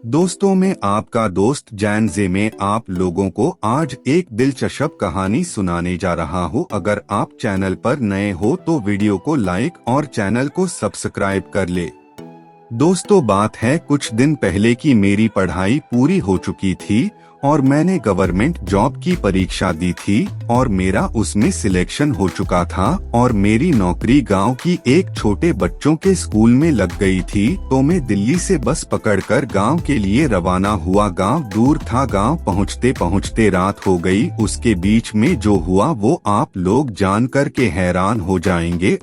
दोस्तों, मैं आपका दोस्त जैनजे में आप लोगों को आज एक दिलचस्प कहानी सुनाने जा रहा हूँ। अगर आप चैनल पर नए हो तो वीडियो को लाइक और चैनल को सब्सक्राइब कर ले। दोस्तों, बात है कुछ दिन पहले की। मेरी पढ़ाई पूरी हो चुकी थी और मैंने गवर्नमेंट जॉब की परीक्षा दी थी और मेरा उसमें सिलेक्शन हो चुका था और मेरी नौकरी गांव की एक छोटे बच्चों के स्कूल में लग गई थी। तो मैं दिल्ली से बस पकड़कर गांव के लिए रवाना हुआ। गांव दूर था। गांव पहुंचते पहुंचते रात हो गई। उसके बीच में जो हुआ वो आप लोग जान कर के हैरान हो जाएंगे।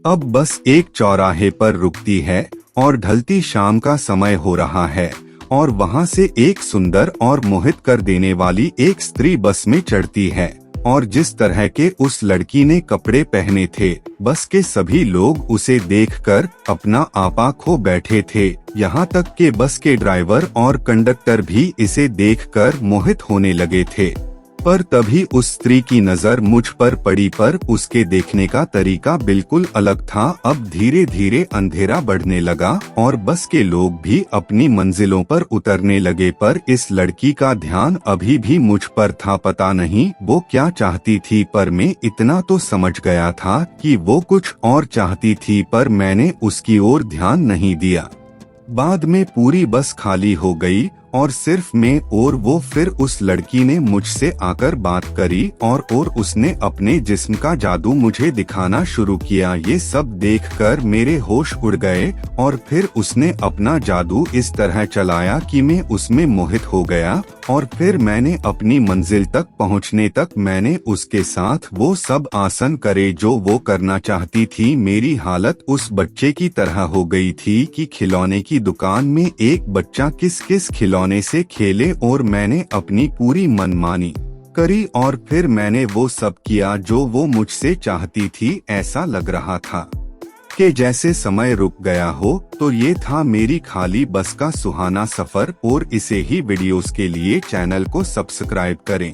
अब बस एक चौराहे पर रुकती है और ढलती शाम का समय हो रहा है और वहाँ से एक सुंदर और मोहित कर देने वाली एक स्त्री बस में चढ़ती है। और जिस तरह के उस लड़की ने कपड़े पहने थे, बस के सभी लोग उसे देखकर अपना आपा खो बैठे थे। यहाँ तक के बस के ड्राइवर और कंडक्टर भी इसे देखकर मोहित होने लगे थे। पर तभी उस स्त्री की नजर मुझ पर पड़ी, पर उसके देखने का तरीका बिल्कुल अलग था। अब धीरे धीरे अंधेरा बढ़ने लगा और बस के लोग भी अपनी मंजिलों पर उतरने लगे, पर इस लड़की का ध्यान अभी भी मुझ पर था। पता नहीं वो क्या चाहती थी, पर मैं इतना तो समझ गया था कि वो कुछ और चाहती थी, पर मैंने उसकी ओर ध्यान नहीं दिया। बाद में पूरी बस खाली हो गई और सिर्फ मैं और वो। फिर उस लड़की ने मुझसे आकर बात करी और उसने अपने जिस्म का जादू मुझे दिखाना शुरू किया। ये सब देखकर मेरे होश उड़ गए और फिर उसने अपना जादू इस तरह चलाया कि मैं उसमें मोहित हो गया। और फिर मैंने अपनी मंजिल तक पहुंचने तक मैंने उसके साथ वो सब आसन करे जो वो करना चाहती थी। मेरी हालत उस बच्चे की तरह हो गई थी कि खिलौने की दुकान में एक बच्चा किस किस खिलौने से खेले, और मैंने अपनी पूरी मनमानी करी और फिर मैंने वो सब किया जो वो मुझसे चाहती थी। ऐसा लग रहा था कि जैसे समय रुक गया हो। तो ये था मेरी खाली बस का सुहाना सफर, और इसे ही वीडियोस के लिए चैनल को सब्सक्राइब करें।